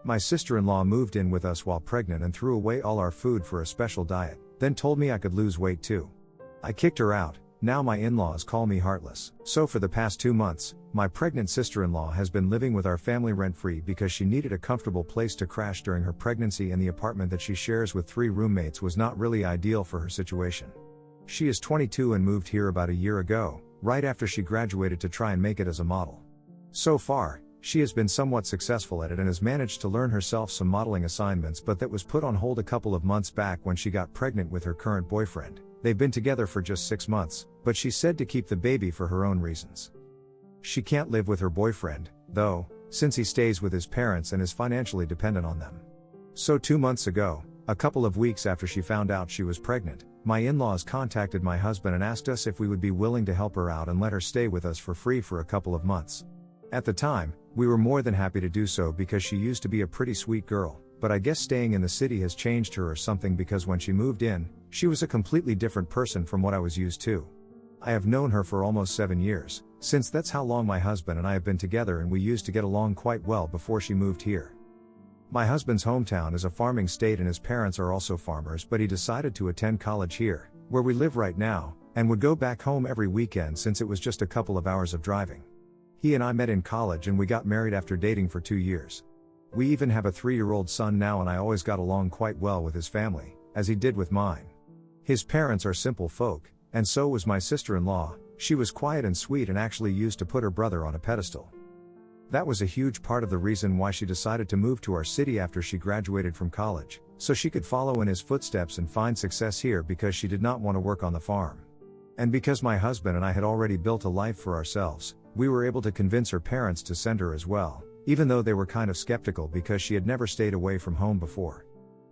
My sister-in-law moved in with us while pregnant and threw away all our food for a special diet, then told me I could lose weight too. I kicked her out. Now my in-laws call me Heartless. So for the past 2 months, my pregnant sister-in-law has been living with our family rent-free because she needed a comfortable place to crash during her pregnancy, and the apartment that she shares with 3 roommates was not really ideal for her situation. She is 22 and moved here about a year ago, right after she graduated, to try and make it as a model. So far, she has been somewhat successful at it and has managed to learn herself some modeling assignments, but that was put on hold a couple of months back when she got pregnant with her current boyfriend. They've been together for just 6 months, but she said to keep the baby for her own reasons. She can't live with her boyfriend, though, since he stays with his parents and is financially dependent on them. So 2 months ago, a couple of weeks after she found out she was pregnant, my in-laws contacted my husband and asked us if we would be willing to help her out and let her stay with us for free for a couple of months. At the time, we were more than happy to do so because she used to be a pretty sweet girl, but I guess staying in the city has changed her or something, because when she moved in, she was a completely different person from what I was used to. I have known her for almost 7 years, since that's how long my husband and I have been together, and we used to get along quite well before she moved here. My husband's hometown is a farming state and his parents are also farmers, but he decided to attend college here, where we live right now, and would go back home every weekend since it was just a couple of hours of driving. He and I met in college and we got married after dating for 2 years. We even have a 3-year-old son now, and I always got along quite well with his family, as he did with mine. His parents are simple folk, and so was my sister-in-law. She was quiet and sweet and actually used to put her brother on a pedestal. That was a huge part of the reason why she decided to move to our city after she graduated from college, so she could follow in his footsteps and find success here, because she did not want to work on the farm. And because my husband and I had already built a life for ourselves, we were able to convince her parents to send her as well, even though they were kind of skeptical because she had never stayed away from home before.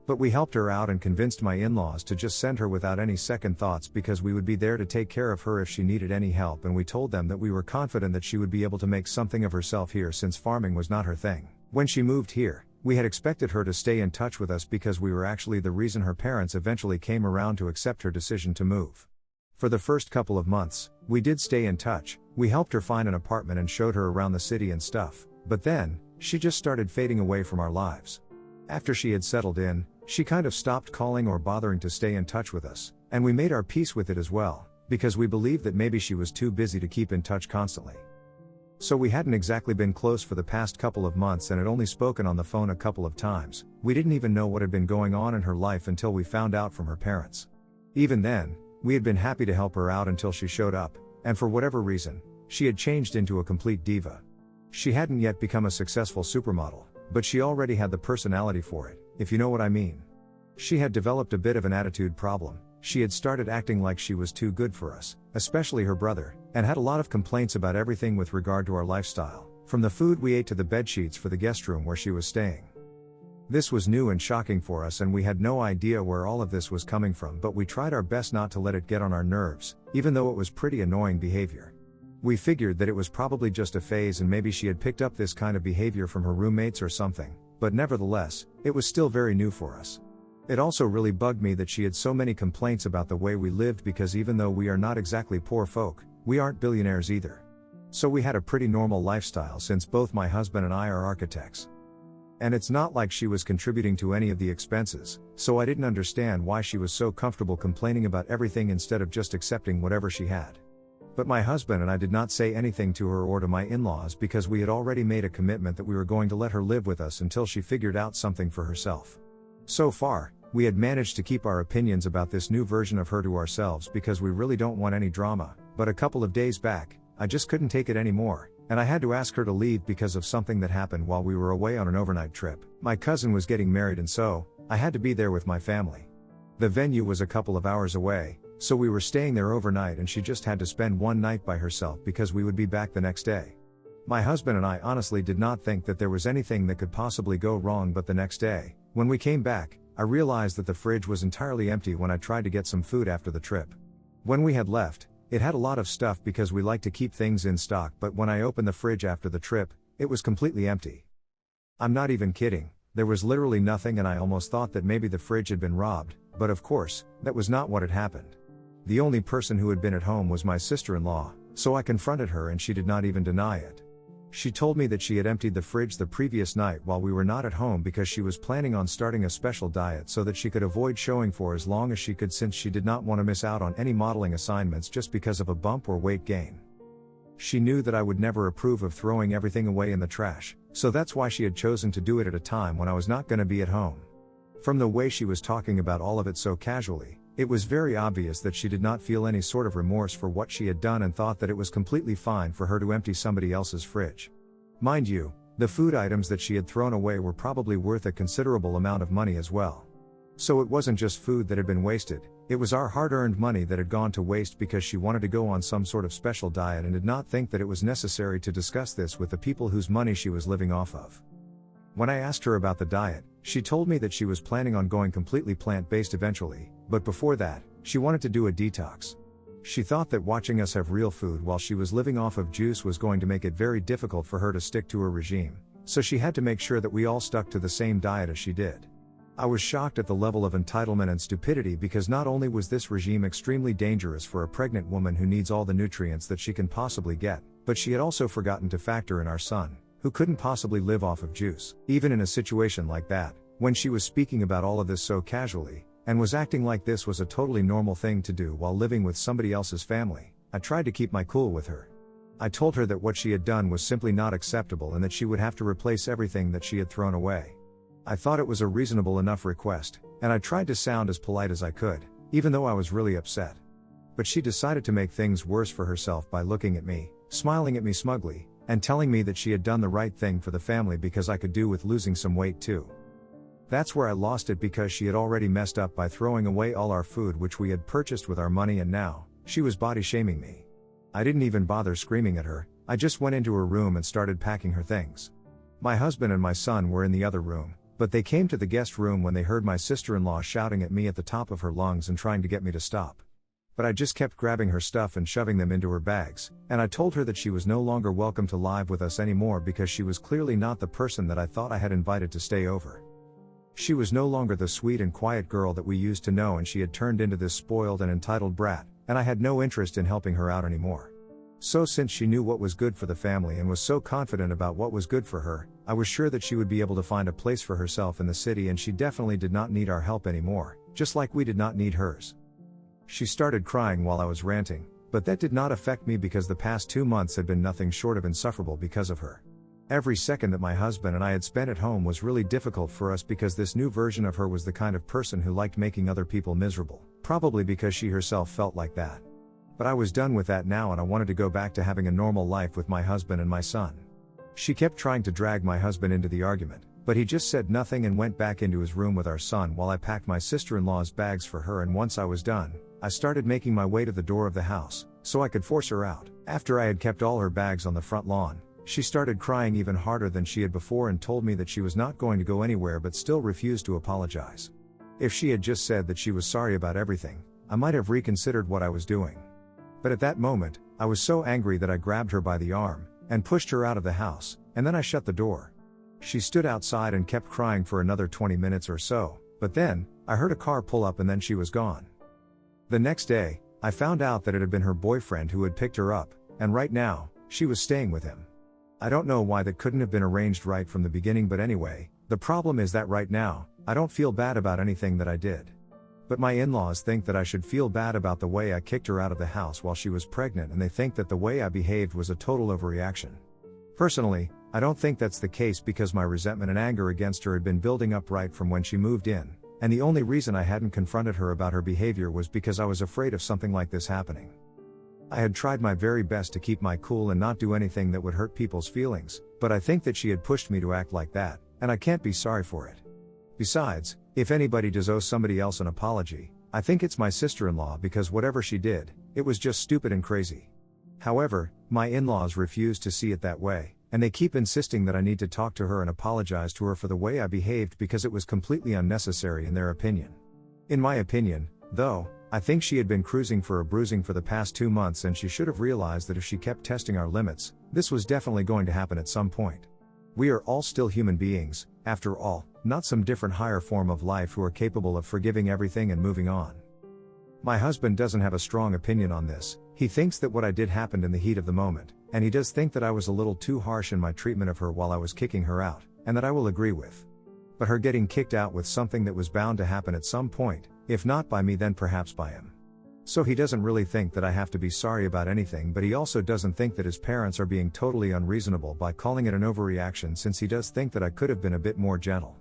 But we helped her out and convinced my in-laws to just send her without any second thoughts, because we would be there to take care of her if she needed any help, and we told them that we were confident that she would be able to make something of herself here since farming was not her thing. When she moved here, we had expected her to stay in touch with us because we were actually the reason her parents eventually came around to accept her decision to move. For the first couple of months, we did stay in touch. We helped her find an apartment and showed her around the city and stuff, but then, she just started fading away from our lives. After she had settled in, she kind of stopped calling or bothering to stay in touch with us, and we made our peace with it as well, because we believed that maybe she was too busy to keep in touch constantly. So we hadn't exactly been close for the past couple of months and had only spoken on the phone a couple of times. We didn't even know what had been going on in her life until we found out from her parents. Even then, we had been happy to help her out until she showed up, and for whatever reason, she had changed into a complete diva. She hadn't yet become a successful supermodel, but she already had the personality for it, if you know what I mean. She had developed a bit of an attitude problem. She had started acting like she was too good for us, especially her brother, and had a lot of complaints about everything with regard to our lifestyle, from the food we ate to the bedsheets for the guest room where she was staying. This was new and shocking for us, and we had no idea where all of this was coming from, but we tried our best not to let it get on our nerves, even though it was pretty annoying behavior. We figured that it was probably just a phase and maybe she had picked up this kind of behavior from her roommates or something, but nevertheless, it was still very new for us. It also really bugged me that she had so many complaints about the way we lived, because even though we are not exactly poor folk, we aren't billionaires either. So we had a pretty normal lifestyle since both my husband and I are architects. And it's not like she was contributing to any of the expenses, so I didn't understand why she was so comfortable complaining about everything instead of just accepting whatever she had. But my husband and I did not say anything to her or to my in-laws because we had already made a commitment that we were going to let her live with us until she figured out something for herself. So far, we had managed to keep our opinions about this new version of her to ourselves because we really don't want any drama, but a couple of days back, I just couldn't take it anymore, and I had to ask her to leave because of something that happened while we were away on an overnight trip. My cousin was getting married, and so, I had to be there with my family. The venue was a couple of hours away, so we were staying there overnight, and she just had to spend one night by herself because we would be back the next day. My husband and I honestly did not think that there was anything that could possibly go wrong, but the next day, when we came back, I realized that the fridge was entirely empty when I tried to get some food after the trip. When we had left, it had a lot of stuff because we like to keep things in stock, but when I opened the fridge after the trip, it was completely empty. I'm not even kidding, there was literally nothing, and I almost thought that maybe the fridge had been robbed, but of course, that was not what had happened. The only person who had been at home was my sister-in-law, so I confronted her and she did not even deny it. She told me that she had emptied the fridge the previous night while we were not at home because she was planning on starting a special diet so that she could avoid showing for as long as she could, since she did not want to miss out on any modeling assignments just because of a bump or weight gain. She knew that I would never approve of throwing everything away in the trash, so that's why she had chosen to do it at a time when I was not going to be at home. From the way she was talking about all of it so casually, it was very obvious that she did not feel any sort of remorse for what she had done and thought that it was completely fine for her to empty somebody else's fridge. Mind you, the food items that she had thrown away were probably worth a considerable amount of money as well. So it wasn't just food that had been wasted, it was our hard-earned money that had gone to waste because she wanted to go on some sort of special diet and did not think that it was necessary to discuss this with the people whose money she was living off of. When I asked her about the diet, she told me that she was planning on going completely plant-based eventually, but before that, she wanted to do a detox. She thought that watching us have real food while she was living off of juice was going to make it very difficult for her to stick to her regime, so she had to make sure that we all stuck to the same diet as she did. I was shocked at the level of entitlement and stupidity because not only was this regime extremely dangerous for a pregnant woman who needs all the nutrients that she can possibly get, but she had also forgotten to factor in our son, who couldn't possibly live off of juice. Even in a situation like that, when she was speaking about all of this so casually, and was acting like this was a totally normal thing to do while living with somebody else's family, I tried to keep my cool with her. I told her that what she had done was simply not acceptable and that she would have to replace everything that she had thrown away. I thought it was a reasonable enough request, and I tried to sound as polite as I could, even though I was really upset. But she decided to make things worse for herself by looking at me, smiling at me smugly, and telling me that she had done the right thing for the family because I could do with losing some weight too. That's where I lost it, because she had already messed up by throwing away all our food which we had purchased with our money, and now, she was body shaming me. I didn't even bother screaming at her, I just went into her room and started packing her things. My husband and my son were in the other room, but they came to the guest room when they heard my sister-in-law shouting at me at the top of her lungs and trying to get me to stop. But I just kept grabbing her stuff and shoving them into her bags, and I told her that she was no longer welcome to live with us anymore because she was clearly not the person that I thought I had invited to stay over. She was no longer the sweet and quiet girl that we used to know, and she had turned into this spoiled and entitled brat, and I had no interest in helping her out anymore. So since she knew what was good for the family and was so confident about what was good for her, I was sure that she would be able to find a place for herself in the city, and she definitely did not need our help anymore, just like we did not need hers. She started crying while I was ranting, but that did not affect me because the past 2 months had been nothing short of insufferable because of her. Every second that my husband and I had spent at home was really difficult for us because this new version of her was the kind of person who liked making other people miserable, probably because she herself felt like that. But I was done with that now, and I wanted to go back to having a normal life with my husband and my son. She kept trying to drag my husband into the argument, but he just said nothing and went back into his room with our son while I packed my sister-in-law's bags for her, and once I was done, I started making my way to the door of the house, so I could force her out. After I had kept all her bags on the front lawn, she started crying even harder than she had before and told me that she was not going to go anywhere, but still refused to apologize. If she had just said that she was sorry about everything, I might have reconsidered what I was doing. But at that moment, I was so angry that I grabbed her by the arm, and pushed her out of the house, and then I shut the door. She stood outside and kept crying for another 20 minutes or so, but then, I heard a car pull up and then she was gone. The next day, I found out that it had been her boyfriend who had picked her up, and right now, she was staying with him. I don't know why that couldn't have been arranged right from the beginning, but anyway, the problem is that right now, I don't feel bad about anything that I did. But my in-laws think that I should feel bad about the way I kicked her out of the house while she was pregnant, and they think that the way I behaved was a total overreaction. Personally, I don't think that's the case because my resentment and anger against her had been building up right from when she moved in, and the only reason I hadn't confronted her about her behavior was because I was afraid of something like this happening. I had tried my very best to keep my cool and not do anything that would hurt people's feelings, but I think that she had pushed me to act like that, and I can't be sorry for it. Besides, if anybody does owe somebody else an apology, I think it's my sister-in-law, because whatever she did, it was just stupid and crazy. However, my in-laws refuse to see it that way, and they keep insisting that I need to talk to her and apologize to her for the way I behaved because it was completely unnecessary in their opinion. In my opinion, though, I think she had been cruising for a bruising for the past 2 months, and she should have realized that if she kept testing our limits, this was definitely going to happen at some point. We are all still human beings, after all, not some different higher form of life who are capable of forgiving everything and moving on. My husband doesn't have a strong opinion on this. He thinks that what I did happened in the heat of the moment, and he does think that I was a little too harsh in my treatment of her while I was kicking her out, and that I will agree with. But her getting kicked out was something that was bound to happen at some point, if not by me then perhaps by him. So he doesn't really think that I have to be sorry about anything, but he also doesn't think that his parents are being totally unreasonable by calling it an overreaction, since he does think that I could have been a bit more gentle.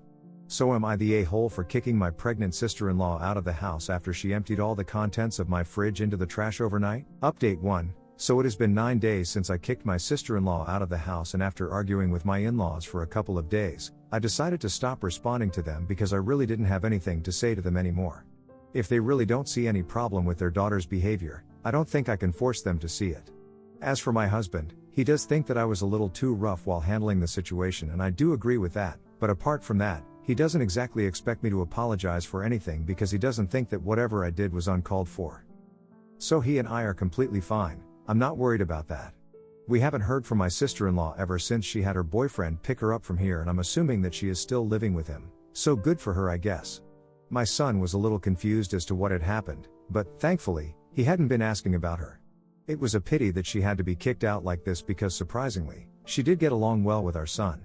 So am I the a-hole for kicking my pregnant sister-in-law out of the house after she emptied all the contents of my fridge into the trash overnight? Update 1. So it has been 9 days since I kicked my sister-in-law out of the house, and after arguing with my in-laws for a couple of days, I decided to stop responding to them because I really didn't have anything to say to them anymore. If they really don't see any problem with their daughter's behavior, I don't think I can force them to see it. As for my husband, he does think that I was a little too rough while handling the situation, and I do agree with that, but apart from that, he doesn't exactly expect me to apologize for anything because he doesn't think that whatever I did was uncalled for. So he and I are completely fine. I'm not worried about that. We haven't heard from my sister-in-law ever since she had her boyfriend pick her up from here, and I'm assuming that she is still living with him, so good for her, I guess. My son was a little confused as to what had happened, but thankfully, he hadn't been asking about her. It was a pity that she had to be kicked out like this because surprisingly, she did get along well with our son.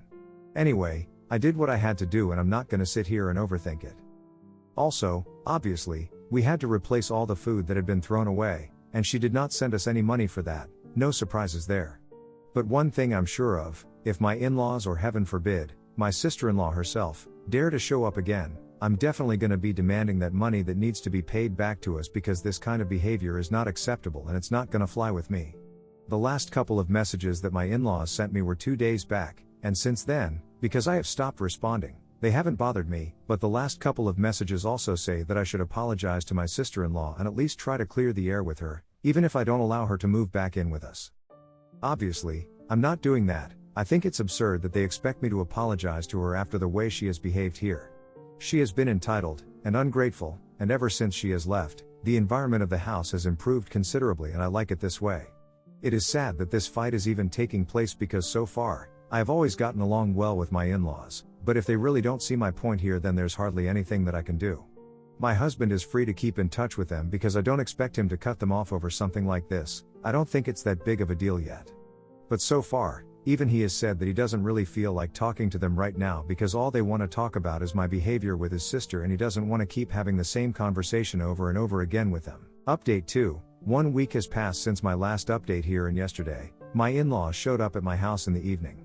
Anyway, I did what I had to do, and I'm not gonna sit here and overthink it. Also, obviously, we had to replace all the food that had been thrown away, and she did not send us any money for that. No surprises there. But one thing I'm sure of, if my in-laws, or heaven forbid, my sister-in-law herself, dare to show up again, I'm definitely gonna be demanding that money that needs to be paid back to us, because this kind of behavior is not acceptable and it's not gonna fly with me. The last couple of messages that my in-laws sent me were 2 days back, and since then, because I have stopped responding, they haven't bothered me, but the last couple of messages also say that I should apologize to my sister-in-law and at least try to clear the air with her, even if I don't allow her to move back in with us. Obviously, I'm not doing that. I think it's absurd that they expect me to apologize to her after the way she has behaved here. She has been entitled and ungrateful, and ever since she has left, the environment of the house has improved considerably, and I like it this way. It is sad that this fight is even taking place because so far, I have always gotten along well with my in-laws, but if they really don't see my point here, then there's hardly anything that I can do. My husband is free to keep in touch with them because I don't expect him to cut them off over something like this. I don't think it's that big of a deal yet. But so far, even he has said that he doesn't really feel like talking to them right now because all they want to talk about is my behavior with his sister, and he doesn't want to keep having the same conversation over and over again with them. Update 2. 1 week has passed since my last update here, and yesterday, my in-laws showed up at my house in the evening.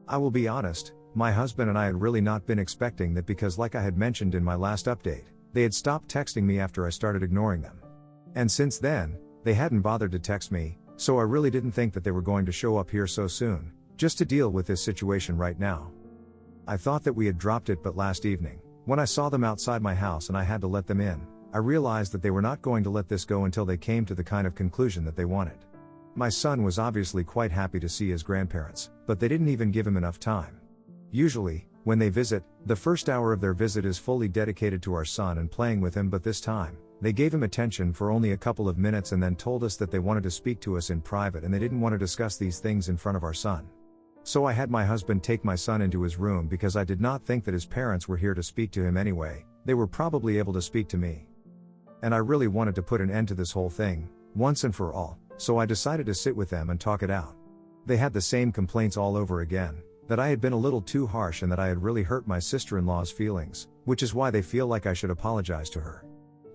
I will be honest, my husband and I had really not been expecting that because, like I had mentioned in my last update, they had stopped texting me after I started ignoring them. And since then, they hadn't bothered to text me, so I really didn't think that they were going to show up here so soon, just to deal with this situation right now. I thought that we had dropped it, but last evening, when I saw them outside my house and I had to let them in, I realized that they were not going to let this go until they came to the kind of conclusion that they wanted. My son was obviously quite happy to see his grandparents, but they didn't even give him enough time. Usually, when they visit, the first hour of their visit is fully dedicated to our son and playing with him, but this time, they gave him attention for only a couple of minutes and then told us that they wanted to speak to us in private and they didn't want to discuss these things in front of our son. So I had my husband take my son into his room because I did not think that his parents were here to speak to him anyway. They were probably able to speak to me. And I really wanted to put an end to this whole thing, once and for all, so I decided to sit with them and talk it out. They had the same complaints all over again, that I had been a little too harsh and that I had really hurt my sister-in-law's feelings, which is why they feel like I should apologize to her.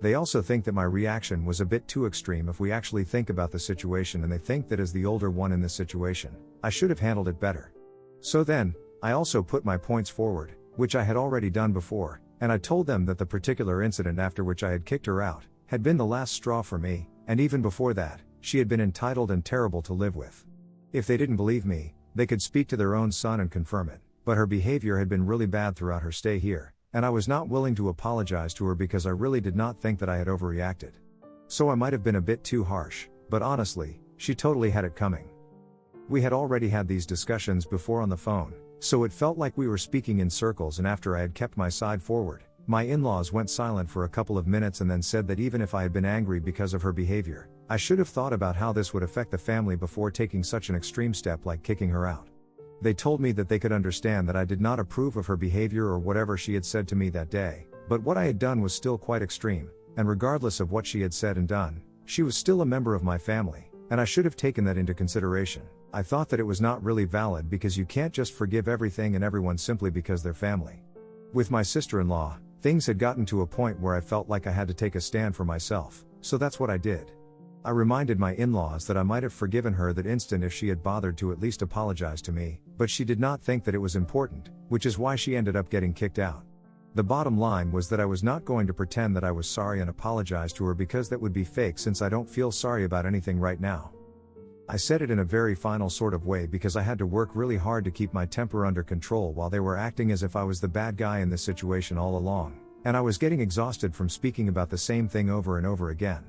They also think that my reaction was a bit too extreme if we actually think about the situation, and they think that as the older one in this situation, I should have handled it better. So then, I also put my points forward, which I had already done before, and I told them that the particular incident after which I had kicked her out, had been the last straw for me, and even before that, she had been entitled and terrible to live with. If they didn't believe me, they could speak to their own son and confirm it, but her behavior had been really bad throughout her stay here, and I was not willing to apologize to her because I really did not think that I had overreacted. So I might have been a bit too harsh, but honestly, she totally had it coming. We had already had these discussions before on the phone, so it felt like we were speaking in circles, and after I had kept my side forward, my in-laws went silent for a couple of minutes and then said that even if I had been angry because of her behavior, I should have thought about how this would affect the family before taking such an extreme step like kicking her out. They told me that they could understand that I did not approve of her behavior or whatever she had said to me that day, but what I had done was still quite extreme, and regardless of what she had said and done, she was still a member of my family, and I should have taken that into consideration. I thought that it was not really valid because you can't just forgive everything and everyone simply because they're family. With my sister-in-law, things had gotten to a point where I felt like I had to take a stand for myself, so that's what I did. I reminded my in-laws that I might have forgiven her that instant if she had bothered to at least apologize to me, but she did not think that it was important, which is why she ended up getting kicked out. The bottom line was that I was not going to pretend that I was sorry and apologize to her because that would be fake, since I don't feel sorry about anything right now. I said it in a very final sort of way because I had to work really hard to keep my temper under control while they were acting as if I was the bad guy in this situation all along, and I was getting exhausted from speaking about the same thing over and over again.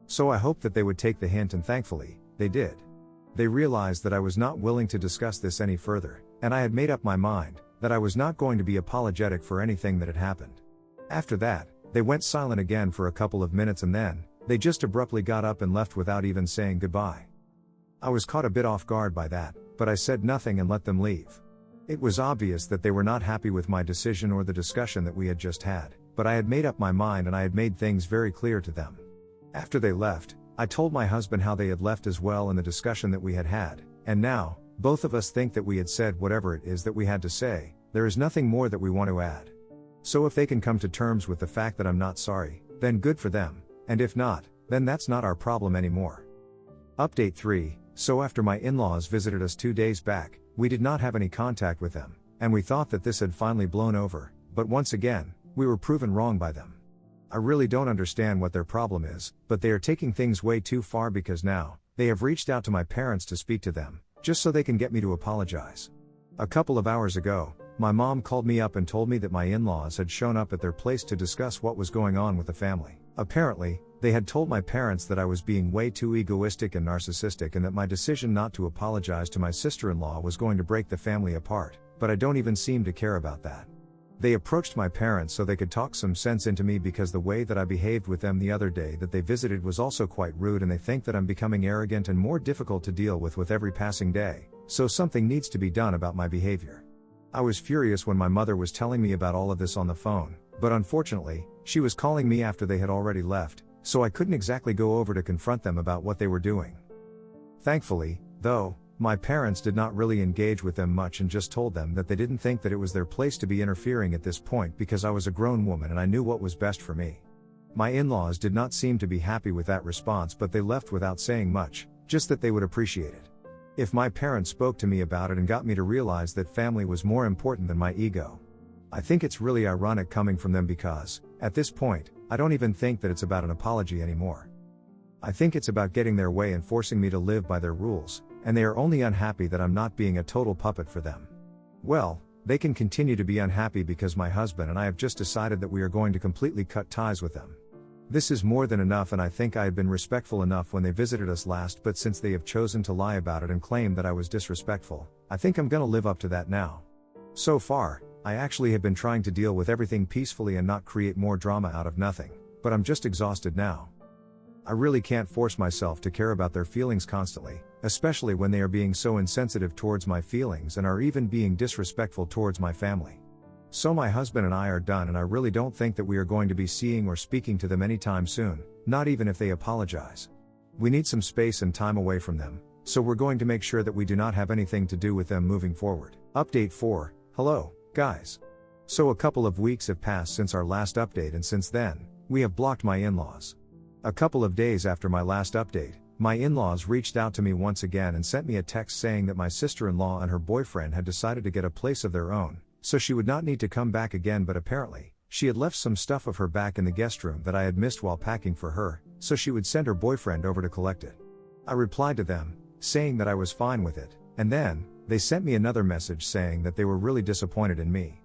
So I hoped that they would take the hint, and thankfully, they did. They realized that I was not willing to discuss this any further, and I had made up my mind that I was not going to be apologetic for anything that had happened. After that, they went silent again for a couple of minutes, and then they just abruptly got up and left without even saying goodbye. I was caught a bit off guard by that, but I said nothing and let them leave. It was obvious that they were not happy with my decision or the discussion that we had just had, but I had made up my mind and I had made things very clear to them. After they left, I told my husband how they had left as well and the discussion that we had had, and now, both of us think that we had said whatever it is that we had to say. There is nothing more that we want to add. So if they can come to terms with the fact that I'm not sorry, then good for them, and if not, then that's not our problem anymore. Update 3. So after my in-laws visited us 2 days back, we did not have any contact with them, and we thought that this had finally blown over, but once again, we were proven wrong by them. I really don't understand what their problem is, but they are taking things way too far because now, they have reached out to my parents to speak to them, just so they can get me to apologize. A couple of hours ago, my mom called me up and told me that my in-laws had shown up at their place to discuss what was going on with the family. Apparently, they had told my parents that I was being way too egoistic and narcissistic and that my decision not to apologize to my sister-in-law was going to break the family apart, but I don't even seem to care about that. They approached my parents so they could talk some sense into me because the way that I behaved with them the other day that they visited was also quite rude, and they think that I'm becoming arrogant and more difficult to deal with every passing day, so something needs to be done about my behavior. I was furious when my mother was telling me about all of this on the phone, but unfortunately, she was calling me after they had already left, so I couldn't exactly go over to confront them about what they were doing. Thankfully, though, my parents did not really engage with them much and just told them that they didn't think that it was their place to be interfering at this point because I was a grown woman and I knew what was best for me. My in-laws did not seem to be happy with that response, but they left without saying much, just that they would appreciate it. If my parents spoke to me about it and got me to realize that family was more important than my ego. I think it's really ironic coming from them because, at this point, I don't even think that it's about an apology anymore. I think it's about getting their way and forcing me to live by their rules, and they are only unhappy that I'm not being a total puppet for them. Well, they can continue to be unhappy because my husband and I have just decided that we are going to completely cut ties with them. This is more than enough, and I think I had been respectful enough when they visited us last, but since they have chosen to lie about it and claim that I was disrespectful, I think I'm gonna live up to that now. So far, I actually have been trying to deal with everything peacefully and not create more drama out of nothing, but I'm just exhausted now. I really can't force myself to care about their feelings constantly, especially when they are being so insensitive towards my feelings and are even being disrespectful towards my family. So my husband and I are done, and I really don't think that we are going to be seeing or speaking to them anytime soon, not even if they apologize. We need some space and time away from them, so we're going to make sure that we do not have anything to do with them moving forward. Update 4. Hello, guys. So a couple of weeks have passed since our last update, and since then, we have blocked my in-laws. A couple of days after my last update, my in-laws reached out to me once again and sent me a text saying that my sister-in-law and her boyfriend had decided to get a place of their own, so she would not need to come back again, but apparently, she had left some stuff of her back in the guest room that I had missed while packing for her, so she would send her boyfriend over to collect it. I replied to them, saying that I was fine with it, and then, they sent me another message saying that they were really disappointed in me.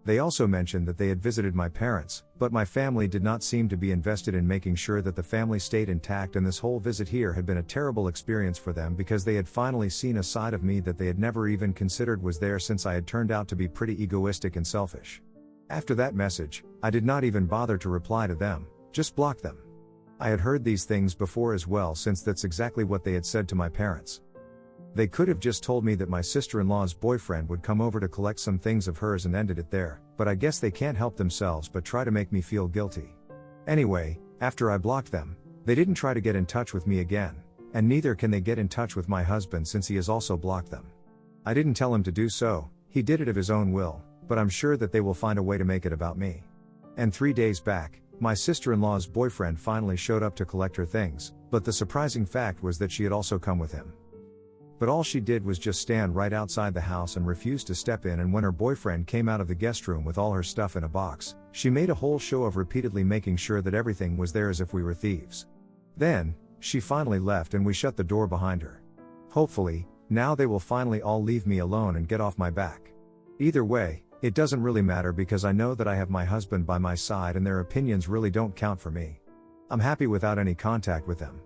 They also mentioned that they had visited my parents, but my family did not seem to be invested in making sure that the family stayed intact, and this whole visit here had been a terrible experience for them because they had finally seen a side of me that they had never even considered was there, since I had turned out to be pretty egoistic and selfish. After that message, I did not even bother to reply to them, just blocked them. I had heard these things before as well, since that's exactly what they had said to my parents. They could have just told me that my sister-in-law's boyfriend would come over to collect some things of hers and ended it there, but I guess they can't help themselves but try to make me feel guilty. Anyway, after I blocked them, they didn't try to get in touch with me again, and neither can they get in touch with my husband since he has also blocked them. I didn't tell him to do so, he did it of his own will, but I'm sure that they will find a way to make it about me. And 3 days back, my sister-in-law's boyfriend finally showed up to collect her things, but the surprising fact was that she had also come with him. But all she did was just stand right outside the house and refuse to step in, and when her boyfriend came out of the guest room with all her stuff in a box, she made a whole show of repeatedly making sure that everything was there as if we were thieves. Then, she finally left and we shut the door behind her. Hopefully, now they will finally all leave me alone and get off my back. Either way, it doesn't really matter because I know that I have my husband by my side and their opinions really don't count for me. I'm happy without any contact with them.